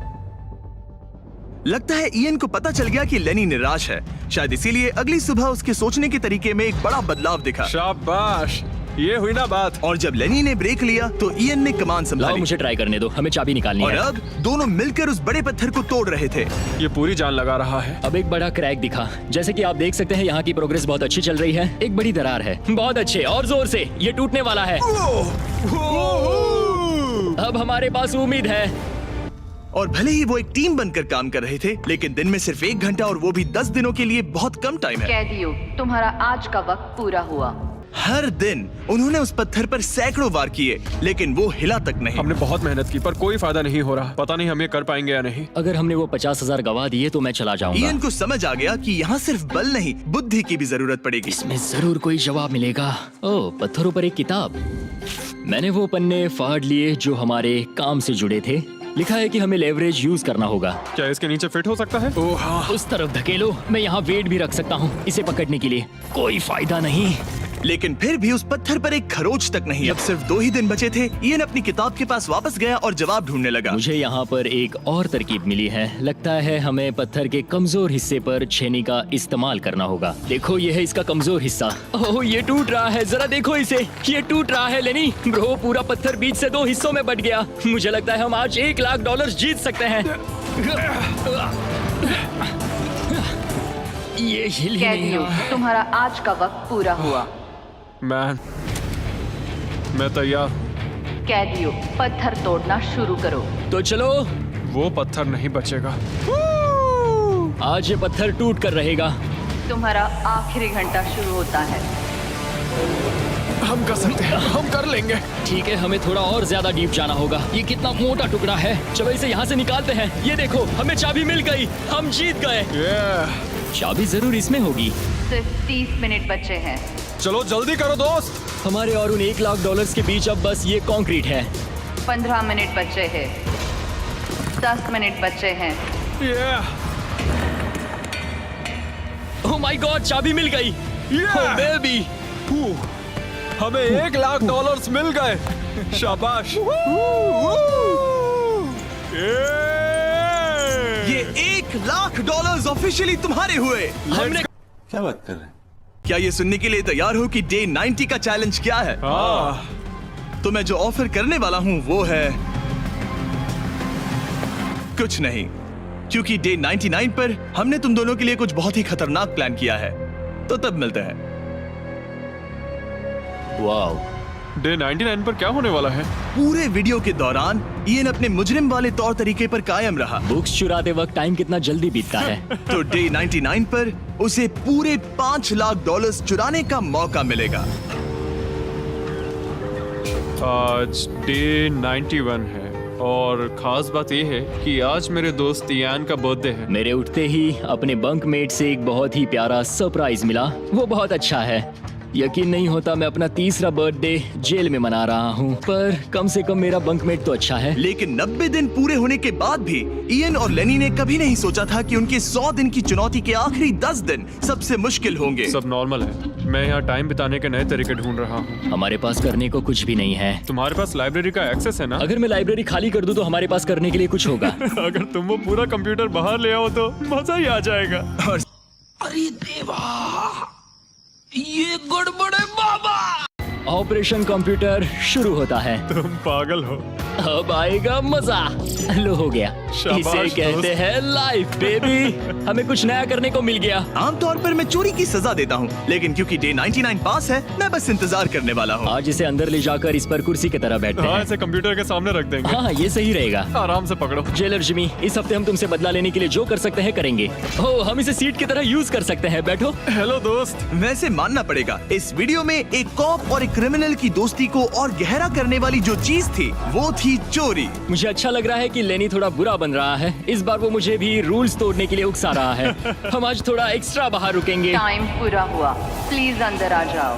लगता है ईएन को पता चल गया कि लेनी निराश है। शायद इसीलिए अगली सुबह उसके सोचने के तरीके में एक बड़ा बदलाव दिखा। शाबाश, ये हुई ना बात। और जब लेनी ने ब्रेक लिया तो ईएन ने कमान लाओ, संभाली। मुझे ट्राई करने दो। हमें चाबी निकालनी और है। अब दोनों मिलकर उस बड़े पत्थर को तोड़ रहे थे। ये पूरी जान लगा रहा है। अब एक बड़ा क्रैक दिखा। जैसे कि आप देख सकते हैं, यहाँ की प्रोग्रेस बहुत अच्छी चल रही है। एक बड़ी दरार है। बहुत अच्छे, और जोर से। ये टूटने वाला है। अब हमारे पास उम्मीद है। और भले ही वो एक टीम बनकर काम कर रहे थे, लेकिन दिन में सिर्फ 1 घंटा और वो भी 10 दिनों के लिए बहुत कम टाइम है। कैदियों, तुम्हारा आज का वक्त पूरा हुआ। हर दिन उन्होंने उस पत्थर पर सैकड़ों वार किए, लेकिन वो हिला तक नहीं। हमने बहुत मेहनत की पर कोई फायदा नहीं हो रहा। पता नहीं हम ये कर पाएंगे या नहीं। अगर हमने वो 50,000 गवा दिए तो मैं चला जाऊंगा। ईएन को समझ आ गया कि यहाँ सिर्फ बल नहीं, बुद्धि की भी जरूरत पड़ेगी। इसमें जरूर कोई जवाब मिलेगा। ओह, पत्थरों पर एक किताब। मैंने वो पन्ने फाड़ लिए जो हमारे काम से जुड़े थे। लिखा है कि हमें लेवरेज यूज करना होगा। क्या इसके नीचे फिट हो सकता है? ओह हाँ। उस तरफ धकेलो। मैं यहाँ वेट भी रख सकता हूँ इसे पकड़ने के लिए। कोई फायदा नहीं। लेकिन फिर भी उस पत्थर पर एक खरोच तक नहीं। अब सिर्फ 2 ही दिन बचे थे। ईएन अपनी किताब के पास वापस गया और जवाब ढूंढने लगा। मुझे यहाँ पर एक और तरकीब मिली है। लगता है हमें पत्थर के कमजोर हिस्से पर छेनी का इस्तेमाल करना होगा। देखो, ये है इसका कमजोर हिस्सा। ओह, ये टूट रहा है। जरा देखो इसे, ये टूट रहा है लेनी। ब्रो, पूरा पत्थर बीच से 2 हिस्सों में बट गया। मुझे लगता है हम आज $1,00,000 जीत सकते हैं। ये हिल ही नहीं कैदियों, रहा। तुम्हारा आज का वक्त पूरा हुआ। मैं तैयार हूँ। कैदियों, पत्थर तोड़ना शुरू करो। तो चलो। वो पत्थर नहीं बचेगा। आज ये पत्थर टूट कर रहेगा। तुम्हारा आखिरी घंटा शुरू होता है। हम कर सकते हैं, हम कर लेंगे। ठीक है, हमें थोड़ा और ज्यादा डीप जाना होगा। ये कितना मोटा टुकड़ा है। चलो इसे यहाँ से निकालते हैं। ये देखो, हमें चाबी मिल गई। हम जीत गए। चाबी जरूर इसमें होगी। सिर्फ 30 मिनट बचे हैं। चलो जल्दी करो दोस्त। हमारे और उन $1,00,000 के बीच अब बस ये कंक्रीट है। 15 मिनट बचे हैं। 10 मिनट बचे हैं। ओह माय गॉड, चाबी मिल गई। ओह बेबी, हमें $1,00,000 मिल गए। शाबाश। ये $1,00,000 ऑफिशियली तुम्हारे हुए। हमने क्या बात कर रहे हैं? क्या ये सुनने के लिए तैयार हो कि डे 90 का चैलेंज क्या है? तो मैं जो ऑफर करने वाला हूं वो है कुछ नहीं, क्योंकि डे 99 पर हमने तुम दोनों के लिए कुछ बहुत ही खतरनाक प्लान किया है। तो तब मिलते हैं। वाओ, डे 99 पर क्या होने वाला है? पूरे वीडियो के दौरान ईएन अपने मुजरिम वाले तौर तरीके पर कायम रहा। बुक्स चुराते वक्त टाइम कितना जल्दी बीतता है। तो डे 99 पर उसे पूरे $5,00,000 चुराने का मौका मिलेगा। आज डे 91 है और खास बात यह है कि आज मेरे दोस्त इयान का बर्थडे है। मेरे उठते ही अपने बंकमेट से एक बहुत ही प्यारा सरप्राइज मिला। वो बहुत अच्छा है। यकीन नहीं होता मैं अपना 3रा बर्थडे जेल में मना रहा हूँ, पर कम से कम मेरा बंकमेट तो अच्छा है। लेकिन 90 दिन पूरे होने के बाद भी ईएन और लेनी ने कभी नहीं सोचा था कि उनके 100 दिन की चुनौती के आखिरी 10 दिन सबसे मुश्किल होंगे। सब नॉर्मल है। मैं यहाँ टाइम बिताने के नए तरीके ढूंढ रहा हूँ। हमारे पास करने को कुछ भी नहीं है। तुम्हारे पास लाइब्रेरी का एक्सेस है ना? अगर मैं लाइब्रेरी खाली कर दूं तो हमारे पास करने के लिए कुछ होगा। अगर तुम वो पूरा कंप्यूटर बाहर ले आओ तो मजा ही आ जाएगा। और ऑपरेशन कंप्यूटर शुरू होता है। तुम पागल हो। अब आएगा मजा। लो हो गया। शाबाश इसे कहते दोस्त। हैं लाइफ बेबी। हमें कुछ नया करने को मिल गया। आमतौर पर मैं चोरी की सजा देता हूँ, लेकिन क्योंकि डे 99 पास है, मैं बस इंतजार करने वाला हूँ। आज इसे अंदर ले जाकर इस पर कुर्सी की तरह बैठते हाँ, हैं। इसे कंप्यूटर के सामने रख देंगे। हाँ, ये सही रहेगा। आराम से पकड़ो। जेलर जिमी, इस हफ्ते हम तुमसे बदला लेने के लिए जो कर सकते हैं करेंगे। ओ, हम इसे सीट की तरह यूज कर सकते हैं। बैठो। हेलो दोस्त। वैसे मानना पड़ेगा, इस वीडियो में एक कॉप और एक क्रिमिनल की दोस्ती को और गहरा करने वाली जो चीज थी वो थी चोरी। मुझे अच्छा लग रहा है कि लेनी थोड़ा बुरा बन रहा है। इस बार वो मुझे भी रूल्स तोड़ने के लिए उकसा रहा है। हम आज थोड़ा एक्स्ट्रा बाहर रुकेंगे। टाइम पूरा हुआ, प्लीज अंदर आ जाओ।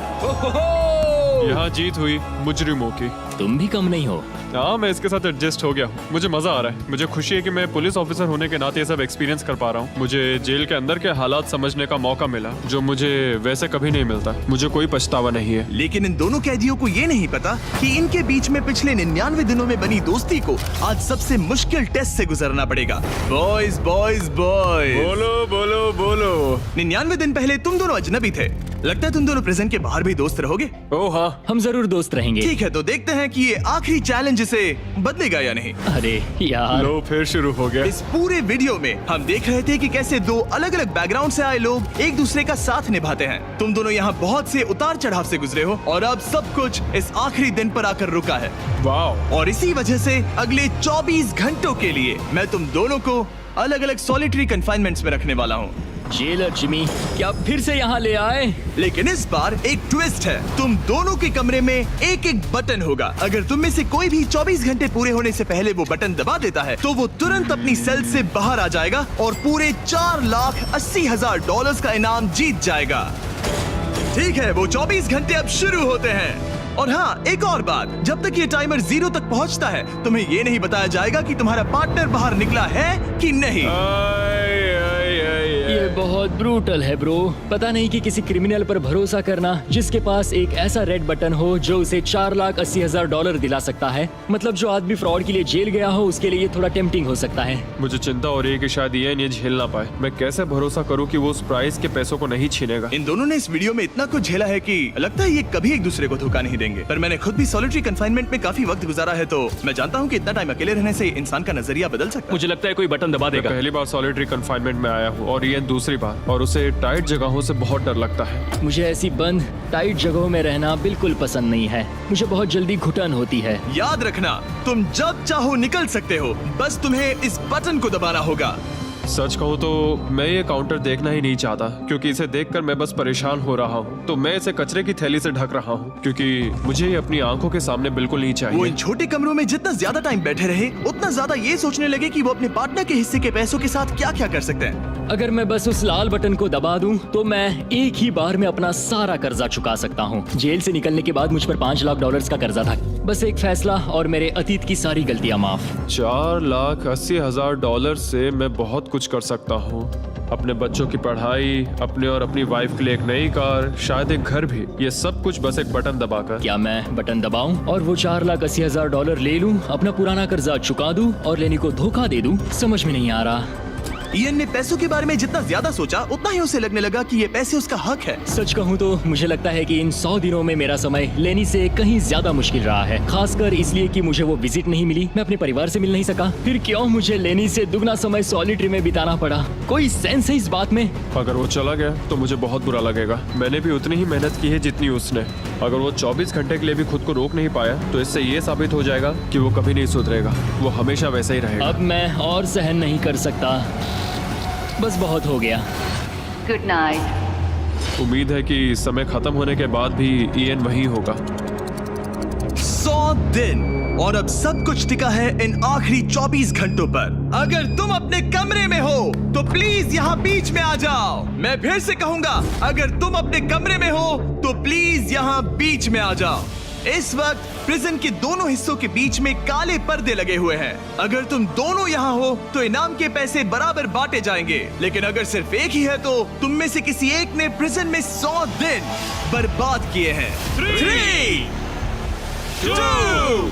यहाँ जीत हुई मुजरिमों की। तुम भी कम नहीं हो। हाँ, मैं इसके साथ एडजस्ट हो गया हूँ। मुझे मजा आ रहा है। मुझे खुशी है कि मैं पुलिस ऑफिसर होने के नाते ये सब एक्सपीरियंस कर पा रहा हूँ। मुझे जेल के अंदर के हालात समझने का मौका मिला, जो मुझे वैसे कभी नहीं मिलता। मुझे कोई पछतावा नहीं है। लेकिन इन दोनों कैदियों को ये नहीं पता कि इनके बीच में पिछले 99 दिनों में बनी दोस्ती को आज सबसे मुश्किल टेस्ट से गुजरना पड़ेगा। बॉयज बॉयज बॉयज, बोलो बोलो बोलो। 99 दिन पहले तुम दोनों अजनबी थे। लगता है तुम दोनों प्रिजन के बाहर भी दोस्त रहोगे। ओह हाँ। हम जरूर दोस्त रहेंगे। ठीक है, तो देखते हैं कि ये आखिरी चैलेंज इसे बदलेगा या नहीं। अरे यार, लो फिर शुरू हो गया। इस पूरे वीडियो में हम देख रहे थे कि कैसे दो अलग अलग बैकग्राउंड से आए लोग एक दूसरे का साथ निभाते हैं। तुम दोनों यहाँ बहुत से उतार चढ़ाव से गुजरे हो और अब सब कुछ इस आखिरी दिन पर आकर रुका है। वाह। और इसी वजह से अगले 24 घंटों के लिए मैं तुम दोनों को अलग अलग सॉलिटरी कन्फाइनमेंट्स में रखने वाला हूँ। जेलर जिमी, क्या फिर से यहाँ ले आए? लेकिन इस बार एक ट्विस्ट है। तुम दोनों के कमरे में एक एक बटन होगा। अगर तुम में से कोई भी 24 घंटे पूरे होने से पहले वो बटन दबा देता है तो वो तुरंत अपनी सेल से बाहर आ जाएगा और पूरे $4,80,000 का इनाम जीत जाएगा। ठीक है, वो 24 घंटे अब शुरू होते हैं। और हाँ, एक और बात, जब तक ये टाइमर 0 तक पहुंचता है तुम्हें ये नहीं बताया जाएगा कि तुम्हारा पार्टनर बाहर निकला है कि नहीं। ये बहुत ब्रूटल है ब्रो। पता नहीं कि किसी क्रिमिनल पर भरोसा करना जिसके पास एक ऐसा रेड बटन हो जो उसे $4,80,000 दिला सकता है। मतलब जो आदमी फ्रॉड के लिए जेल गया हो उसके लिए ये थोड़ा टेम्पटिंग हो सकता है। मुझे चिंता हो रही है कि शायद ये झेल ना पाए। मैं कैसे भरोसा करूं कि वो उस प्राइस के पैसों को नहीं छीनेगा। इन दोनों ने इस वीडियो में इतना कुछ झेला है कि लगता है ये कभी एक दूसरे को धोखा नहीं देंगे। पर मैंने खुद भी सॉलिटरी कन्फाइनमेंट में काफी वक्त गुजारा है, तो मैं जानता हूँ कि इतना टाइम अकेले रहने से इंसान का नजरिया बदल सकता है। मुझे लगता है कोई बटन दबा मैं देगा। पहली बार सॉलिटरी कन्फाइनमेंट में आया हूँ और ये दूसरी बार, और उसे टाइट जगहों से बहुत डर लगता है। मुझे ऐसी बंद टाइट जगहों में रहना बिल्कुल पसंद नहीं है। मुझे बहुत जल्दी घुटन होती है। याद रखना, तुम जब चाहो निकल सकते हो, बस तुम्हें इस बटन को दबाना होगा। सच कहूँ तो मैं ये काउंटर देखना ही नहीं चाहता, क्योंकि इसे देखकर मैं बस परेशान हो रहा हूँ। तो मैं इसे कचरे की थैली से ढक रहा हूँ, क्योंकि मुझे ये अपनी आंखों के सामने बिल्कुल नहीं वो चाहिए। इन छोटे कमरों में जितना ज्यादा टाइम बैठे रहे, उतना ज्यादा ये सोचने लगे कि वो अपने पार्टनर के हिस्से के पैसों के साथ क्या क्या कर सकते हैं। अगर मैं बस उस लाल बटन को दबा दूं, तो मैं एक ही बार में अपना सारा कर्जा चुका सकता हूं। जेल से निकलने के बाद मुझ पर $5 लाख का कर्जा था। बस एक फैसला और मेरे अतीत की सारी गलतियां माफ। $4,80,000 से मैं बहुत कुछ कर सकता हूँ। अपने बच्चों की पढ़ाई, अपने और अपनी वाइफ के लिए एक नई कार, शायद एक घर भी। ये सब कुछ बस एक बटन दबाकर। क्या मैं बटन दबाऊं और वो $4,80,000 ले लूं, अपना पुराना कर्जा चुका दूं और लेनी को धोखा दे दूं? समझ में नहीं आ रहा। इयन ने पैसों के बारे में जितना ज्यादा सोचा, उतना ही उसे लगने लगा कि ये पैसे उसका हक है। सच कहूं तो मुझे लगता है कि इन 100 दिनों में मेरा समय लेनी से कहीं ज्यादा मुश्किल रहा है, खासकर इसलिए कि मुझे वो विजिट नहीं मिली, मैं अपने परिवार से मिल नहीं सका। फिर क्यों मुझे लेनी से दुगना समय सॉलिटरी में बिताना पड़ा? कोई सेंस है इस बात में? अगर वो चला गया तो मुझे बहुत बुरा लगेगा। मैंने भी उतनी ही मेहनत की है जितनी उसने। अगर वो 24 घंटे के लिए भी खुद को रोक नहीं पाया, तो इससे ये साबित हो जाएगा कि वो कभी नहीं सुधरेगा। वो हमेशा वैसा ही रहेगा। अब मैं और सहन नहीं कर सकता, बस बहुत हो गया। Good night. उम्मीद है कि समय खत्म होने के बाद भी इयन वही होगा। 100 दिन और अब सब कुछ टिका है इन आखिरी 24 घंटों पर। अगर तुम अपने कमरे में हो तो प्लीज यहाँ बीच में आ जाओ। मैं फिर से कहूंगा, अगर तुम अपने कमरे में हो तो प्लीज यहाँ बीच में आ जाओ। इस वक्त प्रिजन के दोनों हिस्सों के बीच में काले पर्दे लगे हुए हैं। अगर तुम दोनों यहाँ हो तो इनाम के पैसे बराबर बांटे जाएंगे, लेकिन अगर सिर्फ एक ही है तो तुम में से किसी एक ने प्रिजन में 100 दिन बर्बाद किए हैं। 3, 2,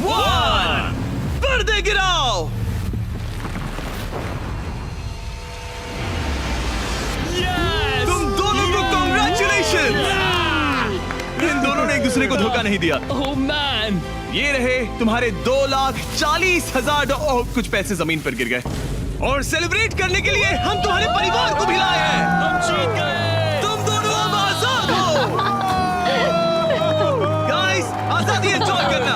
1, पर्दे गिराओ। तुम दोनों को कांग्रेचुलेशन। इन दोनों ने एक दूसरे को धोखा नहीं दिया। ओह मैन, ये रहे तुम्हारे $2,40,000। ओह, कुछ पैसे जमीन पर गिर गए। और सेलिब्रेट करने के लिए हम तुम्हारे परिवार को भी लाए हैं। हम जीत गए। तुम दोनों अब आजाद हो। गाइस, आजादी एंजॉय करना।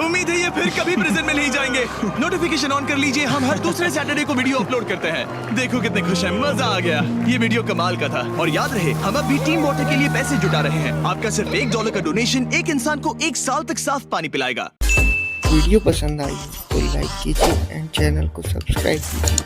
उम्मीद है ये फिर कभी प्रिजन में नहीं जाएंगे। नोटिफिकेशन ऑन कर लीजिए, हम हर दूसरे सैटरडे को वीडियो अपलोड करते हैं। देखो कितने खुश हैं, मजा आ गया। ये वीडियो कमाल का था। और याद रहे, हम अब भी टीम वाटर के लिए पैसे जुटा रहे हैं। आपका सिर्फ $1 का डोनेशन एक इंसान को 1 साल तक साफ पानी पिलाएगा। वीडियो पसंद आई तो लाइक कीजिए एंड चैनल को सब्सक्राइब कीजिए।